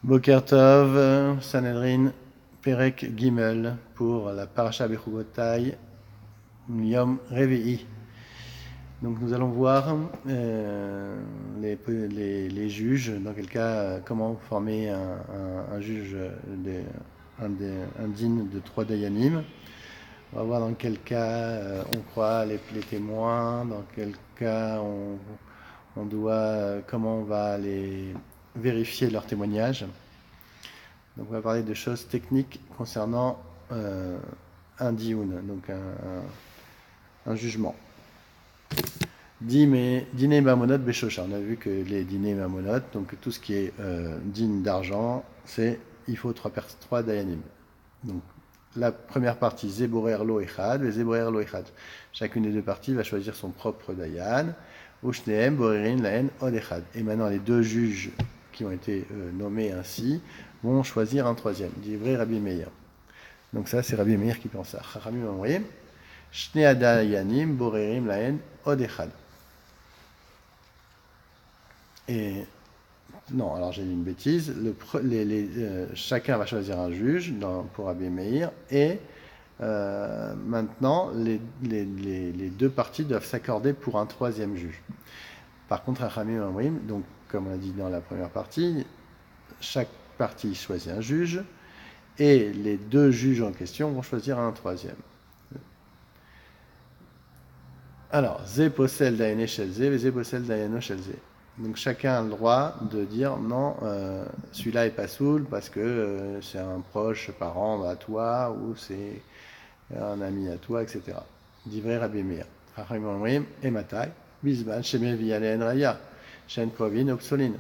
Boker Tov, Sanhedrin, Perek Gimel pour la Parasha Bechukotai, Yom Revi'i. Donc nous allons voir les juges, dans quel cas, comment former un juge, un din de 3 dayanim. On va voir dans quel cas on croit les témoins, dans quel cas on doit, comment on va les vérifier leur témoignage. Donc on va parler de choses techniques concernant un dioun, donc un jugement. Dîner mamonot beshosha. On a vu que les dîners mamonot, donc tout ce qui est digne d'argent, il faut 3 dayanim. Donc la première partie, zeborer lo echad, et zeborer lo echad. Chacune des deux parties va choisir son propre dayan. Ushneem borerin laen od echad. Et maintenant les deux juges qui ont été nommés ainsi vont choisir un troisième. Divrei Rabbi Meir. Donc ça, c'est Rabbi Meir qui pense ça. Chachamim omrim, shnei hadayanim borerim laen od echad. Et non, alors j'ai dit une bêtise. Chacun va choisir un juge pour Rabbi Meir et maintenant les deux parties doivent s'accorder pour un troisième juge. Par contre, Chachamim omrim, donc comme on a dit dans la première partie, chaque partie choisit un juge et les deux juges en question vont choisir un troisième. Alors, Zé possède Dayane Shelze, Zé possède Dayano Shelze. Donc chacun a le droit de dire non, celui-là est pas soul parce que c'est un proche parent à toi ou c'est un ami à toi, etc. Divrei Rabbi Meir. Chachamim omrim, ematai, bisban sheme viyalen raya, shen kovin obsolin.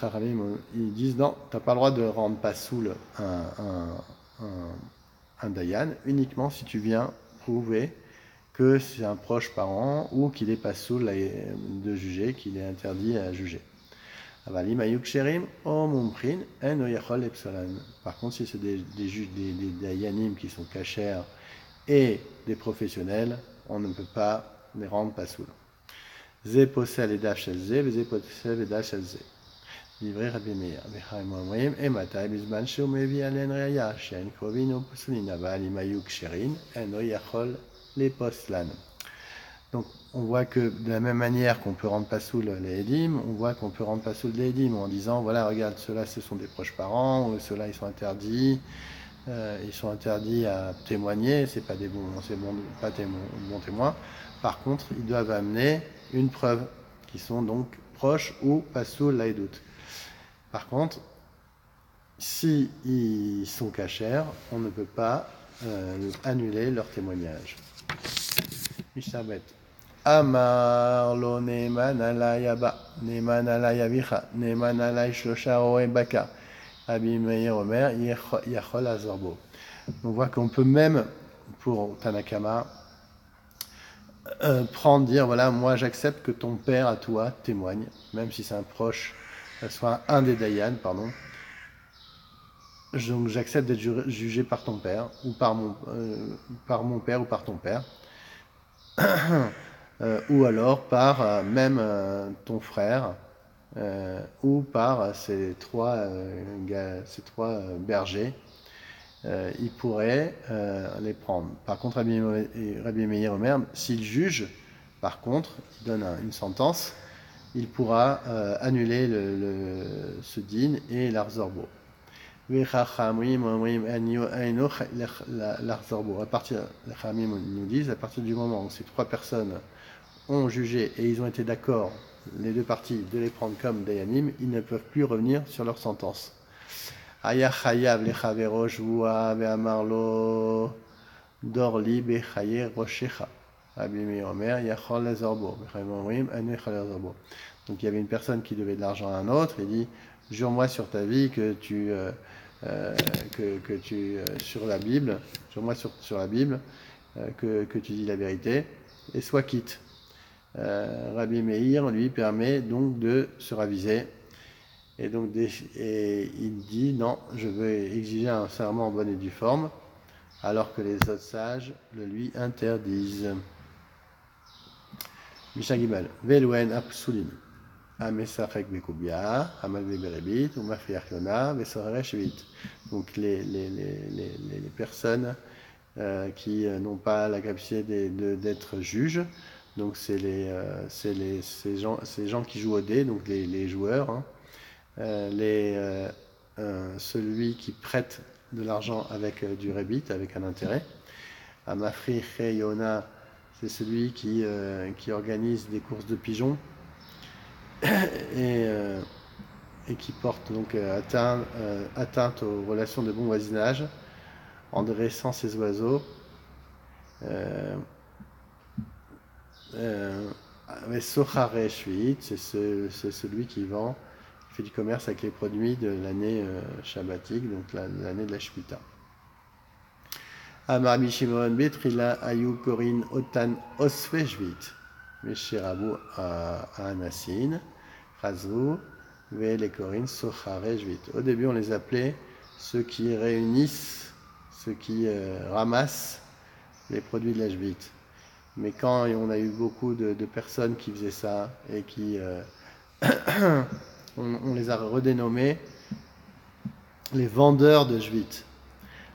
Chachamim, ils disent non, tu n'as pas le droit de rendre pas soul un dayan uniquement si tu viens prouver que c'est un proche parent ou qu'il n'est pas soul de juger, qu'il est interdit à juger. Par contre, si c'est des dayanim qui sont cachers et des professionnels, on ne peut pas les rendre pas soul. Zé posel et daf shel zé, zé posel et daf shel zé. Divrei Rabbi Meir. V'chaim omrim, ematai bizman shehu mevi alen reya, she'en krovin ou poslin, aval im hayu ksherin, eno yachol les poslan. Donc on voit que de la même manière qu'on peut rendre pas soul les edim, on voit qu'on peut rendre pas soul les edim en disant voilà, regarde, ceux-là ce sont des proches parents, ou ceux-là ils sont interdits à témoigner, c'est pas des bons, pas des bons témoins. Par contre, ils doivent amener une preuve qui sont donc proches ou pas soul la edout. Par contre, si ils sont cachers, on ne peut pas annuler leur témoignage. Mishabet. Amar lo neman alay aba, neman alay avicha, neman alay shlosha roe baka. Rabbi Meir Omer, yachol azorbo. On voit qu'on peut même, pour Tanakama, dire voilà, moi j'accepte que ton père à toi témoigne, même si c'est un proche, soit un des Dayan, pardon. Donc j'accepte d'être jugé par ton père, ou par mon père ou par ton père. Ou alors par même ton frère, ou par ces trois bergers, ils pourraient les prendre. Par contre, Rabbi Meir Omer, s'il juge, par contre, il donne une sentence, il pourra annuler ce din et l'arzorbo. À partir, les Chamim nous disent, à partir du moment où ces trois personnes ont jugé et ils ont été d'accord, les deux parties, de les prendre comme dayanim, ils ne peuvent plus revenir sur leur sentence. Aya chayav lechavero shvua ve'amarlo dorli bechaye roshecha. Rabbi Meir Omer yachol lezorbo. Donc il y avait une personne qui devait de l'argent à un autre, il dit jure-moi sur ta vie que tu sur la Bible, jure-moi sur la Bible que tu dis la vérité et sois quitte. Rabbi Meir lui permet donc de se raviser et donc il dit non, je veux exiger un serment en bonne et due forme alors que les autres sages le lui interdisent. Mishnah Gimel, Velouen Apsulin. Amesachek Bekubia, Amalve Berebit, ou Mafriach Yona, Vesorere Shvit. Donc les personnes qui n'ont pas la capacité d'être juges, donc ces gens qui jouent au dé, donc les joueurs, hein, celui qui prête de l'argent avec du rebit, avec un intérêt. Amafriach Yona, c'est celui qui organise des courses de pigeons et qui porte donc atteinte aux relations de bon voisinage en dressant ses oiseaux. Mais Sochare Shuit, c'est celui qui fait du commerce avec les produits de l'année shabbatique, donc l'année de la Shemitah. Amar Bishimon Betrila Ayu Korin Otan Osfe Shvit. Meshirabu Anasin, Chazru, Ve les Korin Sochare Shvit. Au début, on les appelait ceux qui réunissent, ceux qui ramassent les produits de la Shvit. Mais quand on a eu beaucoup de personnes qui faisaient ça et qui on les a redénommés les vendeurs de Shvit.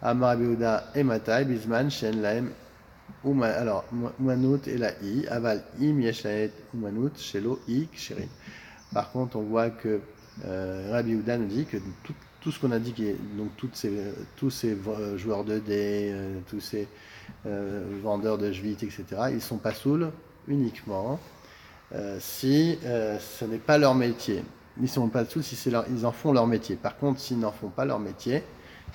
Amar Beuda et Matai, Bisman, Shen Laem, alors Umanut et la I, Aval Im Yeshlaet Umanut, Shelo I, Kshirin. Par contre, on voit que Rabbi Yehuda nous dit que tout ce qu'on a dit, donc tous ces joueurs de dés, tous ces vendeurs de Shvit, etc., ils sont pas saouls uniquement si ce n'est pas leur métier. Ils sont pas saouls si ils en font leur métier. Par contre, s'ils n'en font pas leur métier,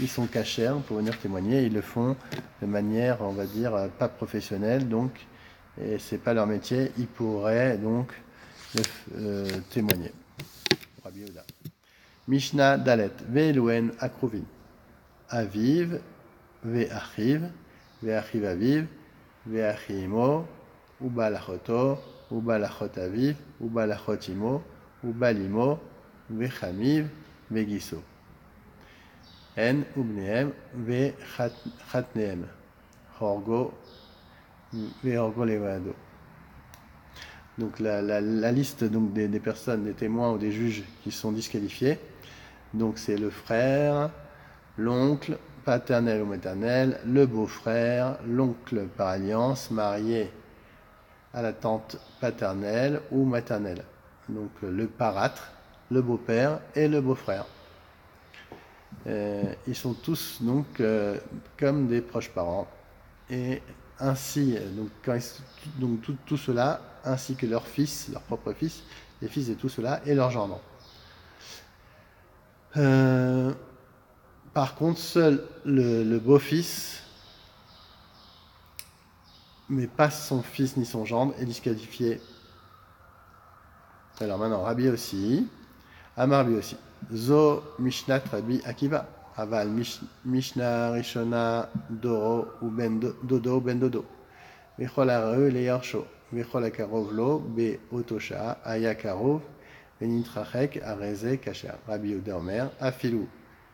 ils sont cachers pour venir témoigner. Ils le font de manière, on va dire, pas professionnelle, donc, et c'est pas leur métier. Ils pourraient donc témoigner. Rabbi Yehuda. Mishnah Dalet, Ve'eluen Akruvin, Aviv, Ve'achiv, Ve'achiv Aviv, Ve'achi Imo, Ubalachoto, Ubalachot Aviv, Ubalachot Imo, Ubalimo, Ve'chamiv, Ve'giso. En Ubneem, Ve'chatneem, Horgo, Ve'orgo Levado. Donc la liste donc, des personnes, des témoins ou des juges qui sont disqualifiés, donc c'est le frère, l'oncle, paternel ou maternel, le beau-frère, l'oncle par alliance, marié à la tante paternelle ou maternelle. Donc le parâtre, le beau-père et le beau-frère. Ils sont tous donc comme des proches parents. Et ainsi, donc tout cela, ainsi que leurs fils, leurs propres fils, les fils de tout cela et leurs gendres. Par contre, seul le beau-fils, mais pas son fils ni son gendre, est disqualifié. Alors maintenant, Rabbi aussi, Amar Rabbi aussi. Zo Mishnat Rabbi Akiva. Aval Mishnah Rishona Doro ou Ben Dodo Ben Dodo. Vechol Areu Le Yarsho. Vechol Akarov Lo Be Otosha Ayakarov Venitrachek Areze Kasher. Rabbi Yehuda Omer Afilu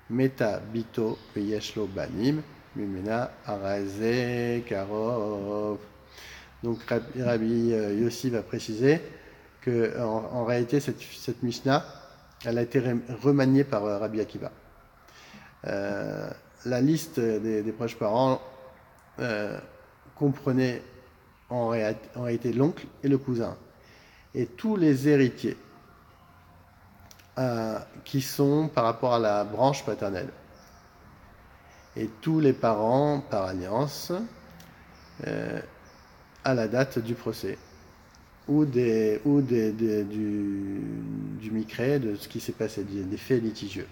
Meta Bito Veyeshlo Banim Mimena Areze Karov. Donc Rabbi Yossi va préciser que en réalité cette Mishnah elle a été remaniée par Rabbi Akiva. La liste des proches parents comprenait en réalité l'oncle et le cousin. Et tous les héritiers qui sont par rapport à la branche paternelle. Et tous les parents par alliance à la date du procès. Ou du micré, de ce qui s'est passé, des faits litigieux.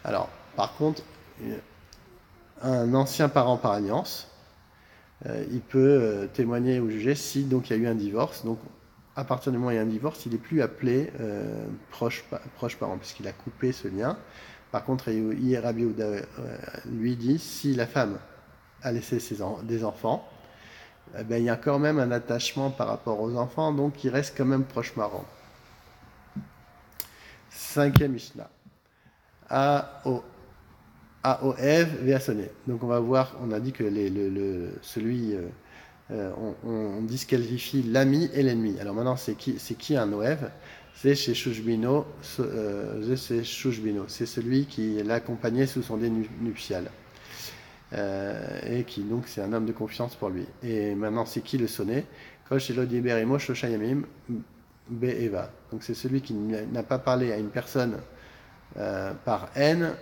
Alors, par contre, un ancien parent par alliance, il peut témoigner ou juger si donc il y a eu un divorce. Donc, à partir du moment où il y a un divorce, il n'est plus appelé proche parent, puisqu'il a coupé ce lien. Par contre, Rabbi Yehuda lui dit, si la femme a laissé des enfants, il y a quand même un attachement par rapport aux enfants, donc il reste quand même proche parent. 5e Mishnah. Aoev Veasone. Donc on va voir, on a dit que celui on disqualifie l'ami et l'ennemi. Alors maintenant, c'est qui un Oev? C'est chez Shushbino, c'est celui qui l'accompagnait sous son dé nuptial. Et qui donc c'est un homme de confiance pour lui. Et maintenant, c'est qui le sonnet? Kol Shelo Diber Imo Shoshayamim Be'eva. Donc c'est celui qui n'a pas parlé à une personne par haine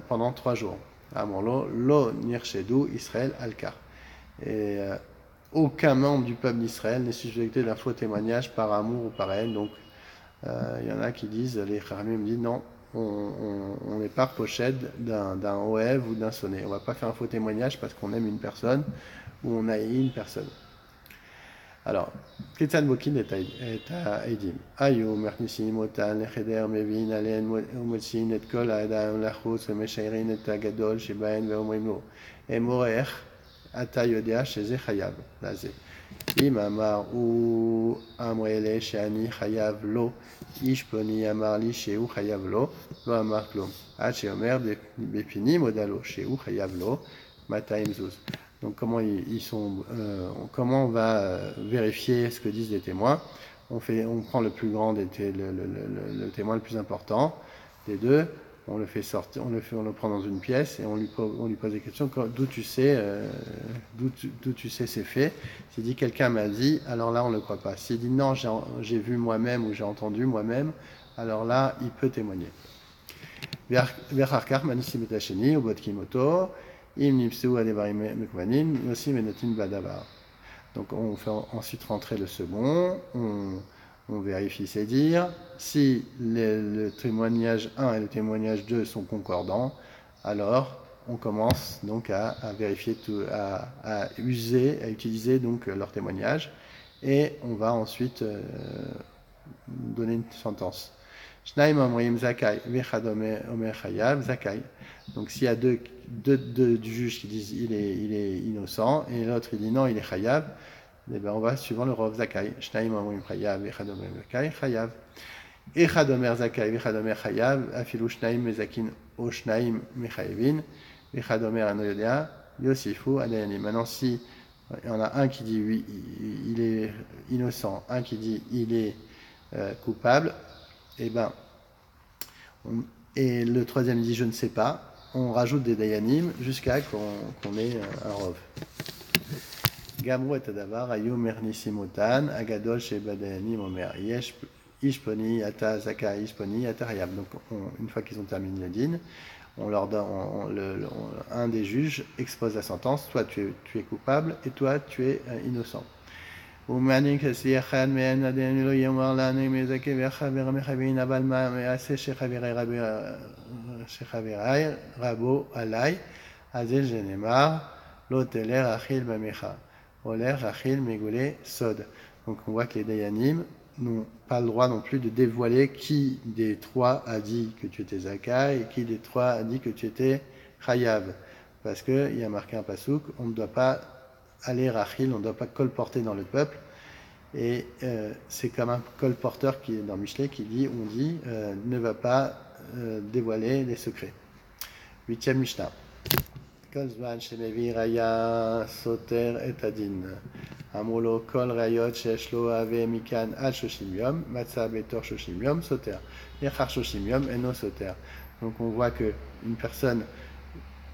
pendant 3 jours. Amorlo Lo Nirshedou Israël Alkar. Et aucun membre du peuple d'Israël n'est suspecté d'un faux témoignage par amour ou par haine. Donc il y en a qui disent, les Kharamim disent non, on n'est pas pochette d'un Oev ou d'un sonnet. On ne va pas faire un faux témoignage parce qu'on aime une personne ou on haït une personne. Alors, Ketzan Bokin et Aidim. Ayu, Mernisim, Otan, Lecheder, Mevin, Alen, Umotsin, et Kol, Adam, Lachos, Meshairin, et Agadol, Shebaen, Veomrimlo. Et Morer, Ata Yodea, Sheze Chayav, Lazé. Im Amar ou Amrele, Shani, Chayav, Lo, Ishponi, Amarli, Sheu, Chayav, Lo Amar Klom. Hache Omer, Bepini, Modalo, Sheu, Chayav, Lo, Mataim Zuz. Donc comment comment on va vérifier ce que disent les témoins? On prend le plus grand le témoin le plus important des deux, on le fait sortir, on le prend dans une pièce et on lui pose des questions. D'où tu sais c'est fait? S'il dit quelqu'un m'a dit, alors là on ne le croit pas. S'il dit non, j'ai vu moi-même ou j'ai entendu moi-même, alors là il peut témoigner. Donc on fait ensuite rentrer le second, on vérifie ses dires. Si le témoignage 1 et le témoignage 2 sont concordants, alors on commence donc à vérifier à utiliser donc leur témoignage et on va ensuite donner une sentence. Shnaim Amrim Zakai, Vechad Omer Chayav, Zakai. Donc s'il y a deux du juge qui disent il est innocent et l'autre il dit non, il est Chayav, eh ben on va suivant le Rov Zakai. Shnaim Amrim Chayav, Vechad Omer Zakai, Chayav. Echad Omer Zakai, Vechad Omer Chayav, Afilu Shnaim Mezakin O Shnaim Mechayevin, Vechad Omer Anoyodea, Yosifu Adayani. Maintenant, si il y en a un qui dit oui, il est innocent, un qui dit il est coupable, et et le troisième dit je ne sais pas, on rajoute des dayanim jusqu'à qu'on ait un rov. Gamru et adavar ayu mernissimotan agadol sheba dayanim omer ishponi ata zaka ishponi ata hayab. Donc une fois qu'ils ont terminé le din, on leur donne un des juges expose la sentence, toi tu es coupable et toi tu es innocent. ומעניין כסי אחד מהן עדיין לא יאמר לנו מזכה וחבר מחבין אבל מה מעשה שחברי רבו עלי אז זה שנאמר לא תלך אכיל במך הולך אכיל מגולי סוד. Donc on voit que les dayanim n'ont pas le droit non plus de dévoiler qui des trois a dit que tu étais Zakai et qui des trois a dit que tu étais Chayav, parce qu'il y a marqué un pasouk, on ne doit pas aller rachil, on ne doit pas colporter dans le peuple. Et c'est comme un colporteur qui est dans Michelet qui dit, ne va pas dévoiler les secrets. 8e Mishnah. Kol zman shemevi raya soter et adin. Amolo kol rayot shesh lo ave mikan ad shoshim yom, matza betor shoshim yom soter. Yechar shoshim yom eno soter. Donc on voit que une personne,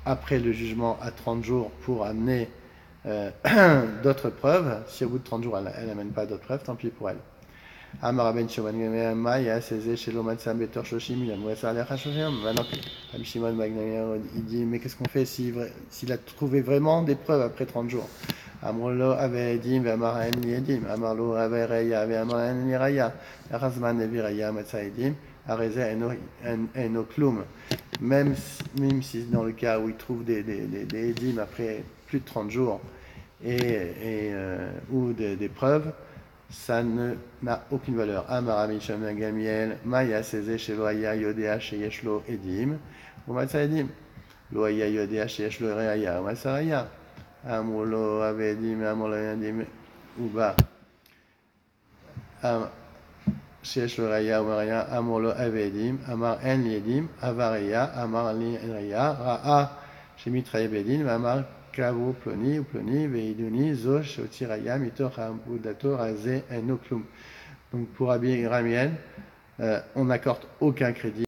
après le jugement, a 30 jours pour amener d'autres preuves. Si au bout de 30 jours elle n'amène pas d'autres preuves, tant pis pour elle. Maintenant, Rabbi Shimon il dit mais qu'est-ce qu'on fait s'il a trouvé vraiment des preuves après 30 jours? Amrolo avait dit Amarlo avait raya avait raya Razman neviraya matzaedim areza eno klum. Même si dans le cas où il trouve des édim après plus de 30 jours ou des preuves, ça n'a aucune valeur. Amarami Shaman Gamiel, Maya Seze Sheloaya Yodea Sheyeshlo Edim, ou Matsaedim. Loaya Yodea Sheyeshlo Reaya, ou Matsaraya. Amulo Avedim, Amulo Yadim, Uba. Sheyeshlo Reaya, Umaria, Amulo Avedim, Amar En Yedim, Avaria, Amar Liria, Ra'a, Shemitraye Bedim, Amar Kavo Ploni ou Ploni, Veiduni, Zosh, Otiraya, Mitor, Abudato, Razé, Enoklum. Donc pour Rabbi Ramiel, on n'accorde aucun crédit